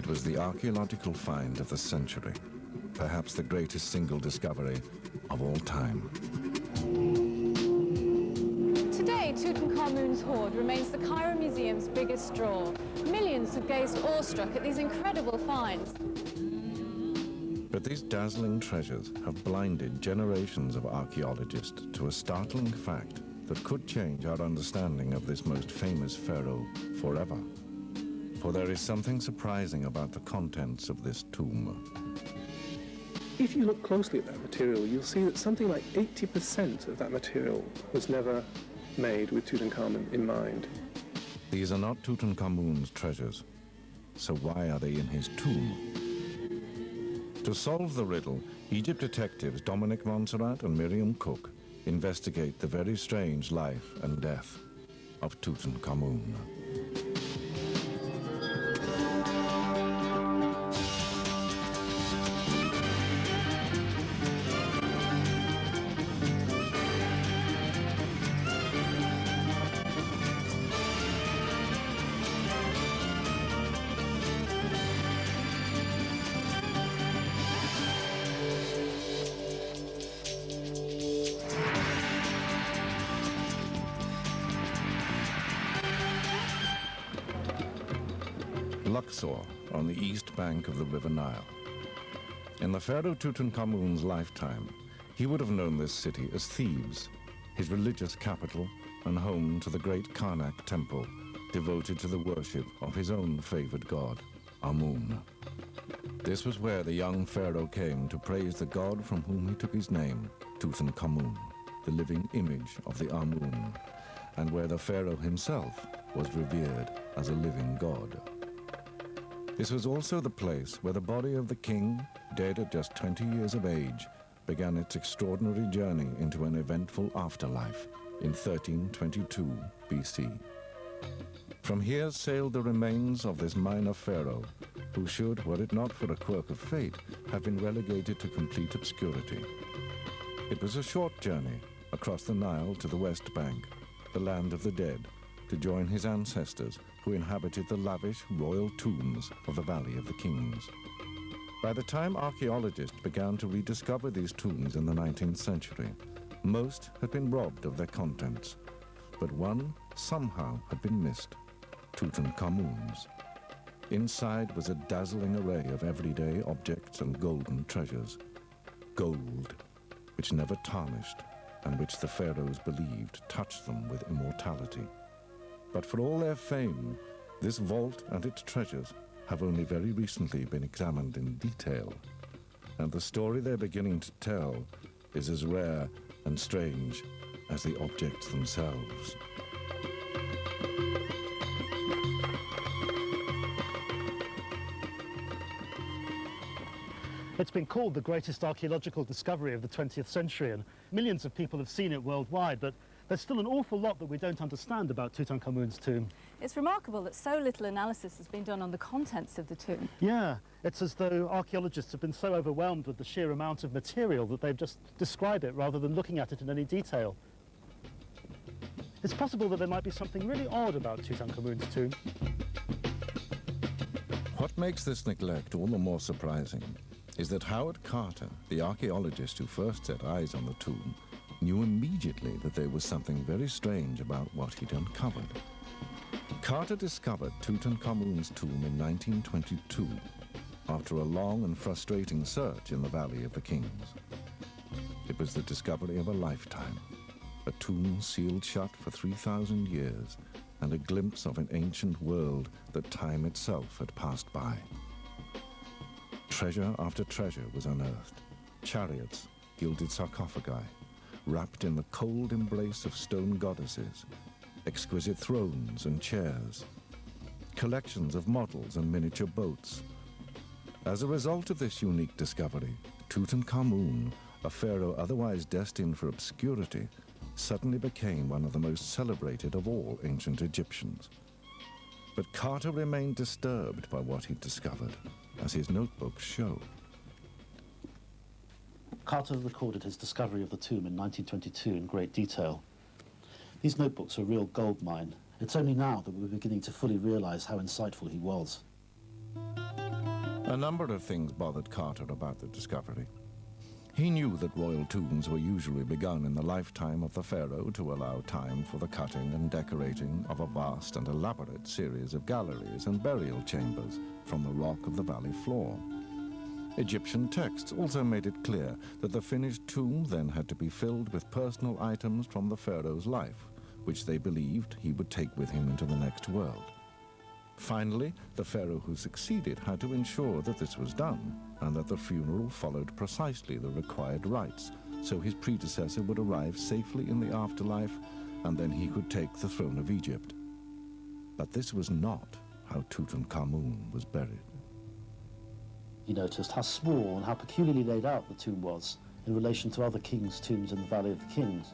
was the archaeological find of the century, perhaps the greatest single discovery of all time. Today, Tutankhamun's hoard remains the Cairo Museum's biggest draw. Millions have gazed awestruck at these incredible finds. But these dazzling treasures have blinded generations of archaeologists to a startling fact that could change our understanding of this most famous pharaoh forever. For there is something surprising about the contents of this tomb. If you look closely at that material, you'll see that something like 80% of that material was never made with Tutankhamun in mind. These are not Tutankhamun's treasures, so why are they in his tomb? To solve the riddle, Egypt detectives Dominic Montserrat and Miriam Cook investigate the very strange life and death of Tutankhamun. Luxor, on the east bank of the River Nile. In the pharaoh Tutankhamun's lifetime, he would have known this city as Thebes, his religious capital and home to the great Karnak temple, devoted to the worship of his own favored god, Amun. This was where the young pharaoh came to praise the god from whom he took his name, Tutankhamun, the living image of the Amun, and where the pharaoh himself was revered as a living god. This was also the place where the body of the king, dead at just 20 years of age, began its extraordinary journey into an eventful afterlife in 1322 BC. From here sailed the remains of this minor pharaoh, who should, were it not for a quirk of fate, have been relegated to complete obscurity. It was a short journey across the Nile to the West Bank, the land of the dead, to join his ancestors who inhabited the lavish royal tombs of the Valley of the Kings. By the time archaeologists began to rediscover these tombs in the 19th century, most had been robbed of their contents, but one somehow had been missed, Tutankhamun's. Inside was a dazzling array of everyday objects and golden treasures. Gold, which never tarnished, and which the pharaohs believed touched them with immortality. But for all their fame, this vault and its treasures have only very recently been examined in detail, and the story they're beginning to tell is as rare and strange as the objects themselves. It's been called the greatest archaeological discovery of the 20th century, and millions of people have seen it worldwide, but there's still an awful lot that we don't understand about Tutankhamun's tomb. It's remarkable that so little analysis has been done on the contents of the tomb. Yeah, it's as though archaeologists have been so overwhelmed with the sheer amount of material that they've just described it rather than looking at it in any detail. It's possible that there might be something really odd about Tutankhamun's tomb. What makes this neglect all the more surprising is that Howard Carter, the archaeologist who first set eyes on the tomb, knew immediately that there was something very strange about what he'd uncovered. Carter discovered Tutankhamun's tomb in 1922, after a long and frustrating search in the Valley of the Kings. It was the discovery of a lifetime, a tomb sealed shut for 3,000 years, and a glimpse of an ancient world that time itself had passed by. Treasure after treasure was unearthed. Chariots, gilded sarcophagi, wrapped in the cold embrace of stone goddesses, exquisite thrones and chairs, collections of models and miniature boats. As a result of this unique discovery, Tutankhamun, a pharaoh otherwise destined for obscurity, suddenly became one of the most celebrated of all ancient Egyptians. But Carter remained disturbed by what he'd discovered, as his notebooks show. Carter recorded his discovery of the tomb in 1922 in great detail. These notebooks are a real goldmine. It's only now that we're beginning to fully realize how insightful he was. A number of things bothered Carter about the discovery. He knew that royal tombs were usually begun in the lifetime of the pharaoh to allow time for the cutting and decorating of a vast and elaborate series of galleries and burial chambers from the rock of the valley floor. Egyptian texts also made it clear that the finished tomb then had to be filled with personal items from the pharaoh's life, which they believed he would take with him into the next world. Finally, the pharaoh who succeeded had to ensure that this was done and that the funeral followed precisely the required rites, so his predecessor would arrive safely in the afterlife and then he could take the throne of Egypt. But this was not how Tutankhamun was buried. He noticed how small and how peculiarly laid out the tomb was in relation to other kings' tombs in the Valley of the Kings.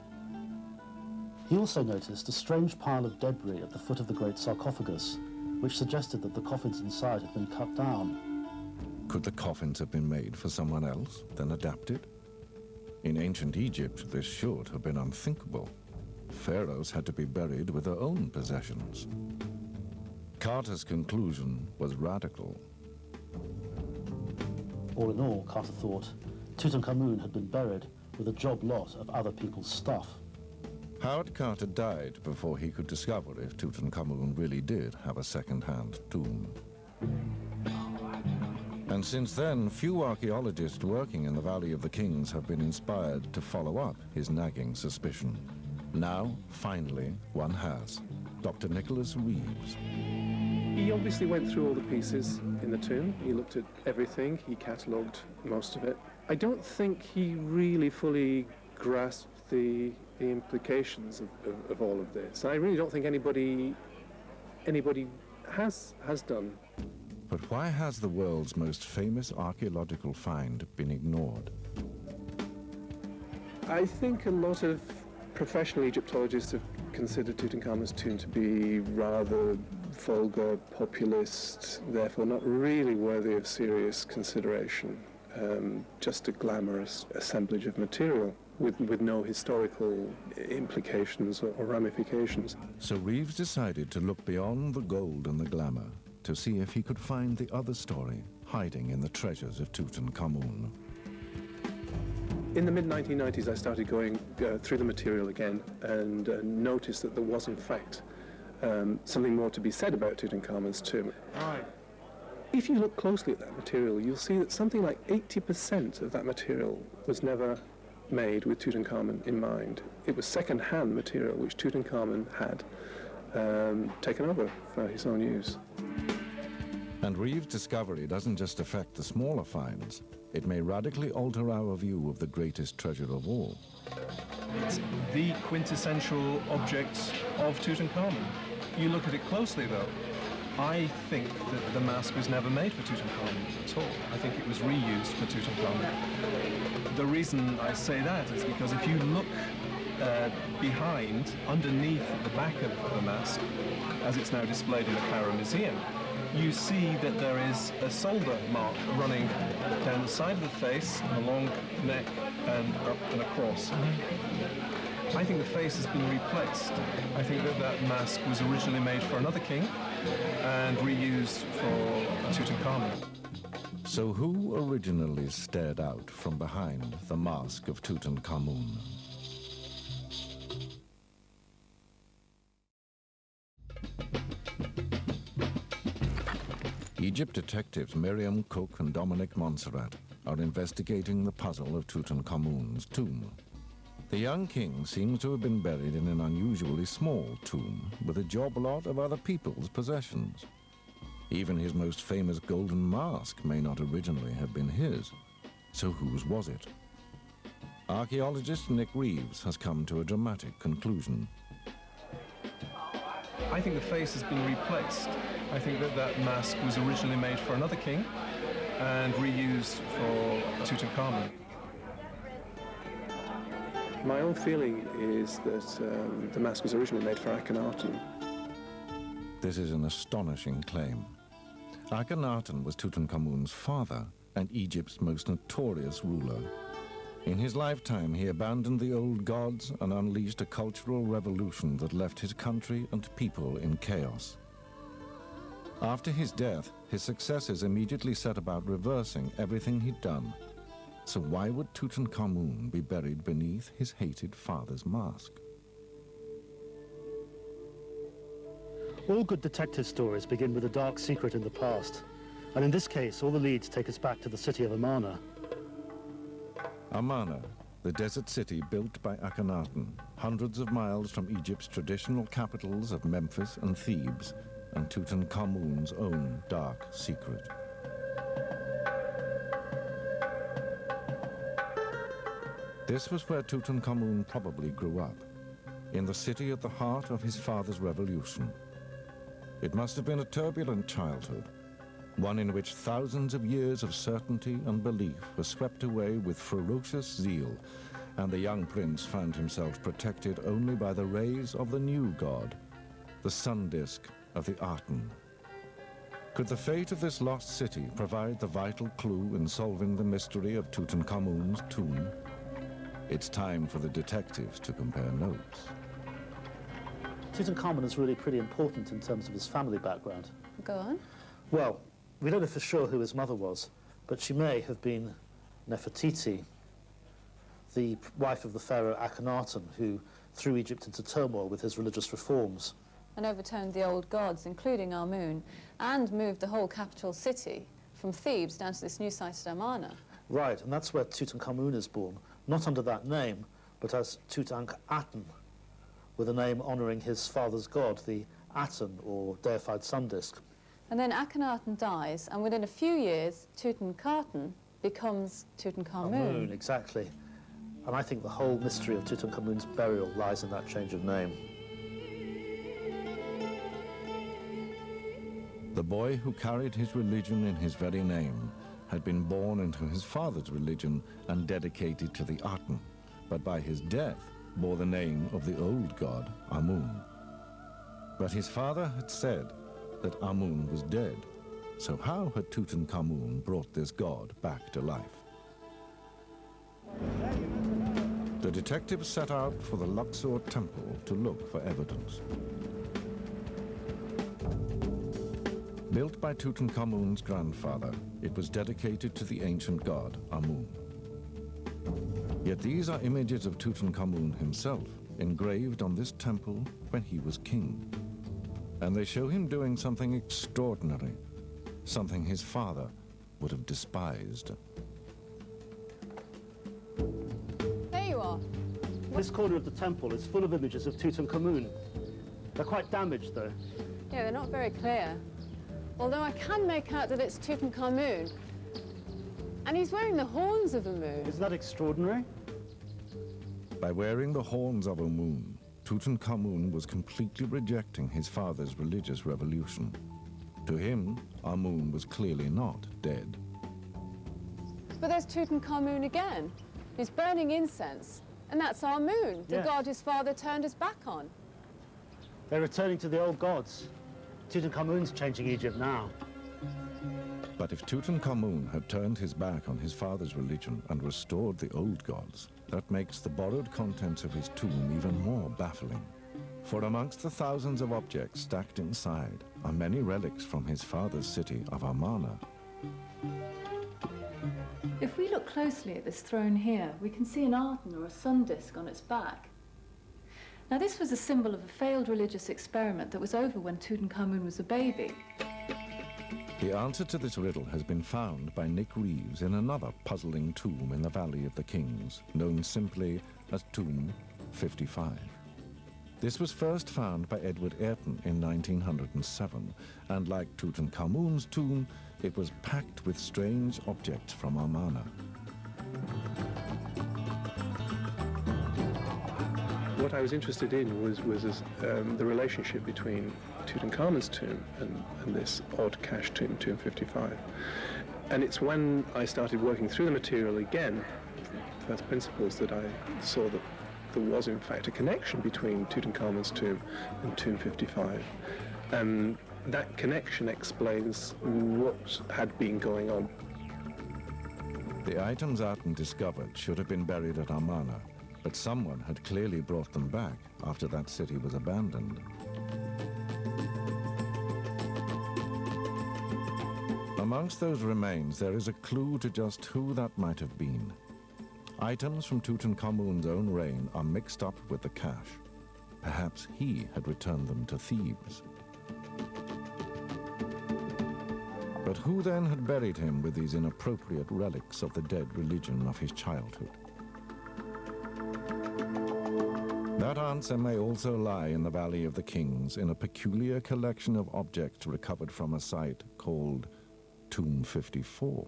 He also noticed a strange pile of debris at the foot of the great sarcophagus, which suggested that the coffins inside had been cut down. Could the coffins have been made for someone else, then adapted? In ancient Egypt, this should have been unthinkable. Pharaohs had to be buried with their own possessions. Carter's conclusion was radical. All in all, Carter thought, Tutankhamun had been buried with a job lot of other people's stuff. Howard Carter died before he could discover if Tutankhamun really did have a second-hand tomb. And since then, few archaeologists working in the Valley of the Kings have been inspired to follow up his nagging suspicion. Now, finally, one has. Dr. Nicholas Reeves. He obviously went through all the pieces in the tomb. He looked at everything. He catalogued most of it. I don't think he really fully grasped the implications of all of this. I really don't think anybody has done. But why has the world's most famous archaeological find been ignored? I think a lot of professional Egyptologists have considered Tutankhamun's tomb to be rather vulgar, populist, therefore not really worthy of serious consideration. Just a glamorous assemblage of material with no historical implications or ramifications. So Reeves decided to look beyond the gold and the glamour to see if he could find the other story hiding in the treasures of Tutankhamun. In the mid-1990s, I started going through the material again and noticed that there was, in fact, something more to be said about Tutankhamun's tomb. Right. If you look closely at that material, you'll see that something like 80% of that material was never made with Tutankhamun in mind. It was second-hand material which Tutankhamun had taken over for his own use. And Reeves' discovery doesn't just affect the smaller finds. It may radically alter our view of the greatest treasure of all. It's the quintessential object of Tutankhamun. You look at it closely, though. I think that the mask was never made for Tutankhamun at all. I think it was reused for Tutankhamun. The reason I say that is because if you look behind, underneath the back of the mask, as it's now displayed in the Cairo Museum, you see that there is a solder mark running down the side of the face, along the neck, and up and across. I think the face has been replaced. I think that that mask was originally made for another king and reused for Tutankhamun. So who originally stared out from behind the mask of Tutankhamun? Egypt detectives Miriam Cook and Dominic Montserrat are investigating the puzzle of Tutankhamun's tomb. The young king seems to have been buried in an unusually small tomb with a job lot of other people's possessions. Even his most famous golden mask may not originally have been his. So whose was it? Archaeologist Nick Reeves has come to a dramatic conclusion. I think the face has been replaced. I think that that mask was originally made for another king and reused for Tutankhamun. My own feeling is that the mask was originally made for Akhenaten. This is an astonishing claim. Akhenaten was Tutankhamun's father and Egypt's most notorious ruler. In his lifetime, he abandoned the old gods and unleashed a cultural revolution that left his country and people in chaos. After his death, his successors immediately set about reversing everything he'd done. So why would Tutankhamun be buried beneath his hated father's mask? All good detective stories begin with a dark secret in the past. And in this case, all the leads take us back to the city of Amarna. Amarna, the desert city built by Akhenaten, hundreds of miles from Egypt's traditional capitals of Memphis and Thebes, and Tutankhamun's own dark secret. This was where Tutankhamun probably grew up, in the city at the heart of his father's revolution. It must have been a turbulent childhood, one in which thousands of years of certainty and belief were swept away with ferocious zeal, and the young prince found himself protected only by the rays of the new god, the sun disk of the Aten. Could the fate of this lost city provide the vital clue in solving the mystery of Tutankhamun's tomb? It's time for the detectives to compare notes. Tutankhamun is really pretty important in terms of his family background. Go on. Well, we don't know for sure who his mother was, but she may have been Nefertiti, the wife of the pharaoh Akhenaten, who threw Egypt into turmoil with his religious reforms. And overturned the old gods, including Amun, and moved the whole capital city from Thebes down to this new site at Amarna. Right, and that's where Tutankhamun is born, not under that name, but as Tutankhaten, with a name honouring his father's god, the Aten, or deified sun disk. And then Akhenaten dies, and within a few years, Tutankhaten becomes Tutankhamun. Amun, exactly. And I think the whole mystery of Tutankhamun's burial lies in that change of name. The boy who carried his religion in his very name had been born into his father's religion and dedicated to the Aten, but by his death bore the name of the old god, Amun. But his father had said that Amun was dead, so how had Tutankhamun brought this god back to life? The detectives set out for the Luxor temple to look for evidence. Built by Tutankhamun's grandfather, it was dedicated to the ancient god, Amun. Yet these are images of Tutankhamun himself, engraved on this temple when he was king. And they show him doing something extraordinary, something his father would have despised. There you are. This corner of the temple is full of images of Tutankhamun. They're quite damaged, though. Yeah, they're not very clear. Although I can make out that it's Tutankhamun. And he's wearing the horns of the moon. Isn't that extraordinary? By wearing the horns of Amun, Tutankhamun was completely rejecting his father's religious revolution. To him, Amun was clearly not dead. But there's Tutankhamun again. He's burning incense. And that's Amun, the Yes. god his father turned his back on. They're returning to the old gods. Tutankhamun's changing Egypt now. But if Tutankhamun had turned his back on his father's religion and restored the old gods, that makes the borrowed contents of his tomb even more baffling. For amongst the thousands of objects stacked inside are many relics from his father's city of Amarna. If we look closely at this throne here, we can see an Aten or a sun disk on its back. Now, this was a symbol of a failed religious experiment that was over when Tutankhamun was a baby. The answer to this riddle has been found by Nick Reeves in another puzzling tomb in the Valley of the Kings, known simply as Tomb 55. This was first found by Edward Ayrton in 1907, and like Tutankhamun's tomb, it was packed with strange objects from Amarna. What I was interested in was the relationship between Tutankhamun's tomb and this odd cache tomb, Tomb 55. And it's when I started working through the material again, first principles, that I saw that there was in fact a connection between Tutankhamun's tomb and Tomb 55. And that connection explains what had been going on. The items Aten discovered should have been buried at Amarna, but someone had clearly brought them back after that city was abandoned. amongst those remains, there is a clue to just who that might have been. Items from Tutankhamun's own reign are mixed up with the cash. Perhaps he had returned them to Thebes. But who then had buried him with these inappropriate relics of the dead religion of his childhood? That answer may also lie in the Valley of the Kings, in a peculiar collection of objects recovered from a site called Tomb 54.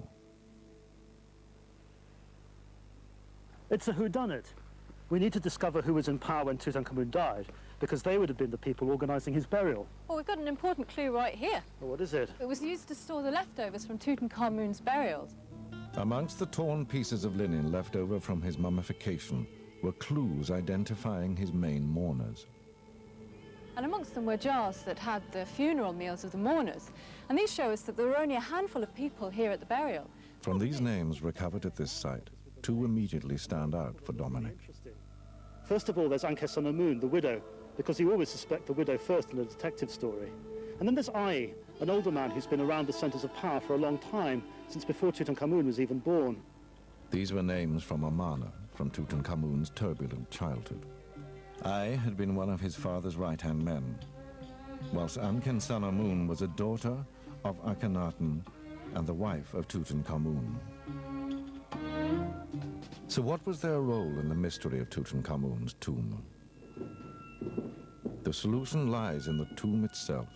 It's a whodunit. We need to discover who was in power when Tutankhamun died, because they would have been the people organising his burial. Well, we've got an important clue right here. Well, what is it? It was used to store the leftovers from Tutankhamun's burials. Amongst the torn pieces of linen left over from his mummification were clues identifying his main mourners. And amongst them were jars that had the funeral meals of the mourners. And these show us that there were only a handful of people here at the burial. From these names recovered at this site, two immediately stand out for Dominic. First of all, there's Tutankhamun, the widow, because you always suspect the widow first in a detective story. And then there's Ai, an older man who's been around the centres of power for a long time, since before Tutankhamun was even born. These were names from Amarna, from Tutankhamun's turbulent childhood. Ai had been one of his father's right-hand men, whilst Tutankhamun was a daughter of Akhenaten and the wife of Tutankhamun. So what was their role in the mystery of Tutankhamun's tomb? The solution lies in the tomb itself.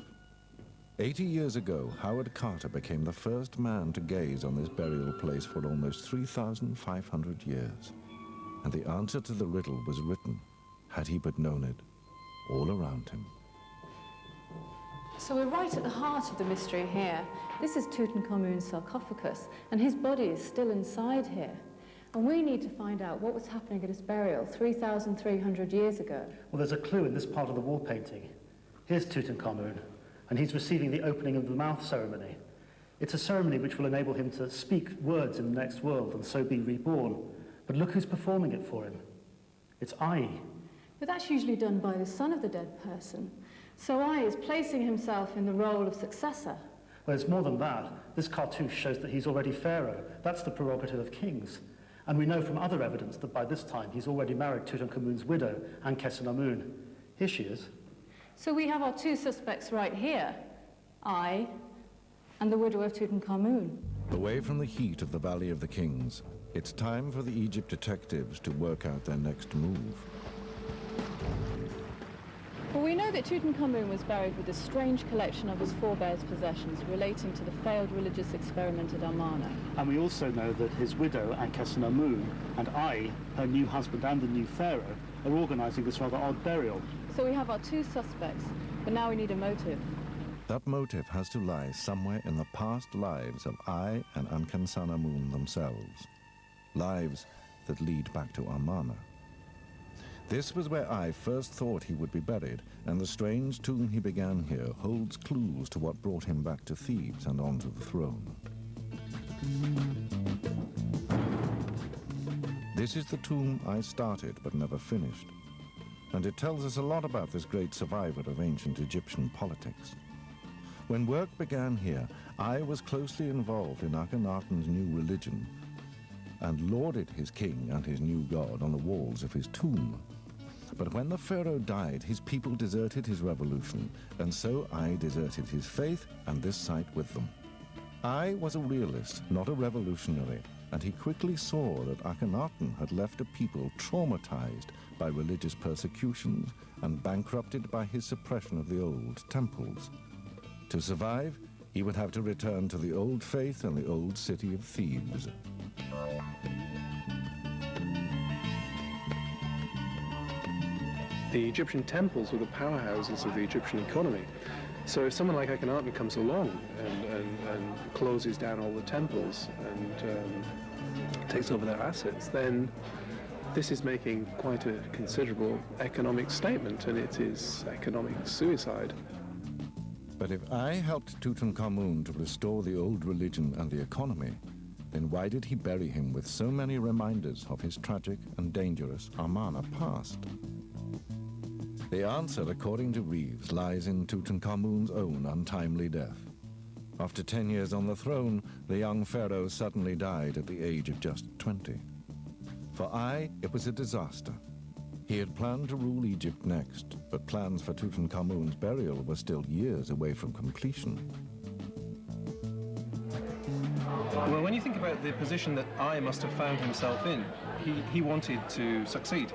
80 years ago, Howard Carter became the first man to gaze on this burial place for almost 3,500 years. And the answer to the riddle was written, had he but known it, all around him. So we're right at the heart of the mystery here. This is Tutankhamun's sarcophagus, and his body is still inside here. And we need to find out what was happening at his burial 3,300 years ago. Well, there's a clue in this part of the wall painting. Here's Tutankhamun, and he's receiving the opening of the mouth ceremony. It's a ceremony which will enable him to speak words in the next world and so be reborn. But look who's performing it for him. It's Ai. But that's usually done by the son of the dead person. So Ai is placing himself in the role of successor. Well, it's more than that. This cartouche shows that he's already pharaoh. That's the prerogative of kings. And we know from other evidence that by this time he's already married Tutankhamun's widow, Tutankhamun. Here she is. So we have our two suspects right here, Ai and the widow of Tutankhamun. Away from the heat of the Valley of the Kings, it's time for the Egypt detectives to work out their next move. Well, we know that Tutankhamun was buried with a strange collection of his forebears' possessions relating to the failed religious experiment at Amarna. And we also know that his widow, Tutankhamun, and Ai, her new husband and the new pharaoh, are organising this rather odd burial. So we have our two suspects, but now we need a motive. That motive has to lie somewhere in the past lives of Ai and Tutankhamun themselves. Lives that lead back to Amarna. This was where Ai first thought he would be buried, and the strange tomb he began here holds clues to what brought him back to Thebes and onto the throne. This is the tomb Ai started but never finished, and it tells us a lot about this great survivor of ancient Egyptian politics. When work began here, Ai was closely involved in Akhenaten's new religion and lauded his king and his new god on the walls of his tomb. But when the pharaoh died, his people deserted his revolution, and so Ai deserted his faith and this site with them. Ai was a realist, not a revolutionary, and he quickly saw that Akhenaten had left a people traumatized by religious persecutions and bankrupted by his suppression of the old temples. To survive, he would have to return to the old faith and the old city of Thebes. The Egyptian temples were the powerhouses of the Egyptian economy. So if someone like Akhenaten comes along and closes down all the temples and takes over their assets, then this is making quite a considerable economic statement, and it is economic suicide. But if Ai helped Tutankhamun to restore the old religion and the economy, then why did he bury him with so many reminders of his tragic and dangerous Amarna past? The answer, according to Reeves, lies in Tutankhamun's own untimely death. After 10 years on the throne, the young pharaoh suddenly died at the age of just 20. For it was a disaster. He had planned to rule Egypt next, but plans for Tutankhamun's burial were still years away from completion. Well, when you think about the position that must have found himself in, he wanted to succeed.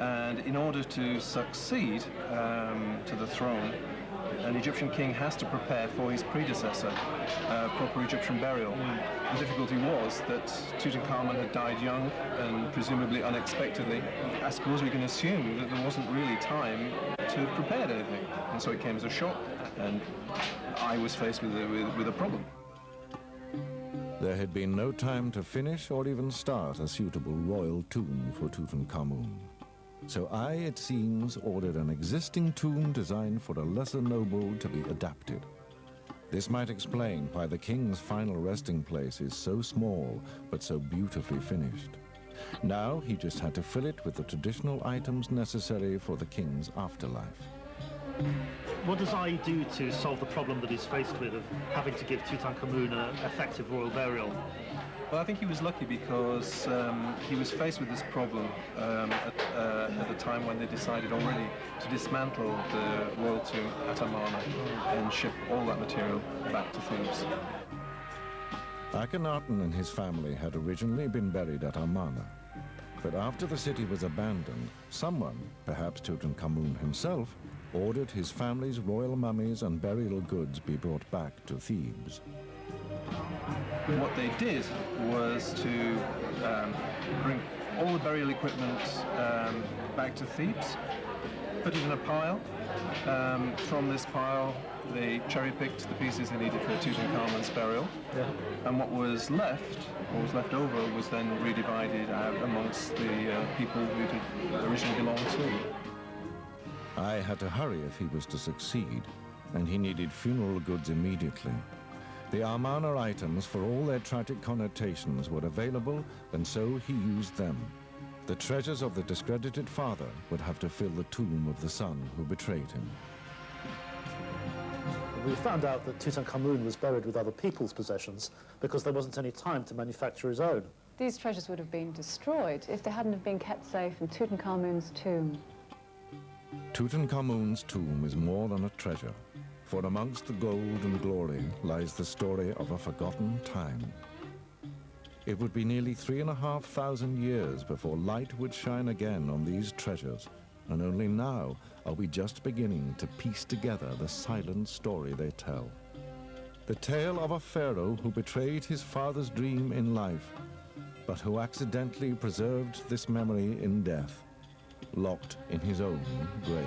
And in order to succeed to the throne, an Egyptian king has to prepare for his predecessor, proper Egyptian burial. The difficulty was that Tutankhamun had died young and presumably unexpectedly. I suppose we can assume that there wasn't really time to have prepared anything. And so it came as a shock, and I was faced with a problem. There had been no time to finish or even start a suitable royal tomb for Tutankhamun. So it seems, ordered an existing tomb designed for a lesser noble to be adapted. This might explain why the king's final resting place is so small, but so beautifully finished. Now he just had to fill it with the traditional items necessary for the king's afterlife. What does do to solve the problem that he's faced with of having to give Tutankhamun an effective royal burial? Well, I think he was lucky because he was faced with this problem at the time when they decided already to dismantle the royal tomb at Amarna and ship all that material back to Thebes. Akhenaten and his family had originally been buried at Amarna. But after the city was abandoned, someone, perhaps Tutankhamun himself, ordered his family's royal mummies and burial goods be brought back to Thebes. What they did was to bring all the burial equipment back to Thebes, put it in a pile. From this pile, they cherry-picked the pieces they needed for Tutankhamun's burial. And what was left over, was then redivided out amongst the people who it originally belonged to. Had to hurry if he was to succeed, and he needed funeral goods immediately. The Amarna items, for all their tragic connotations, were available, and so he used them. The treasures of the discredited father would have to fill the tomb of the son who betrayed him. We found out that Tutankhamun was buried with other people's possessions because there wasn't any time to manufacture his own. These treasures would have been destroyed if they hadn't have been kept safe in Tutankhamun's tomb. Tutankhamun's tomb is more than a treasure, for amongst the gold and glory lies the story of a forgotten time. It would be nearly 3,500 years before light would shine again on these treasures, and only now are we just beginning to piece together the silent story they tell. The tale of a pharaoh who betrayed his father's dream in life, but who accidentally preserved this memory in death, locked in his own grave.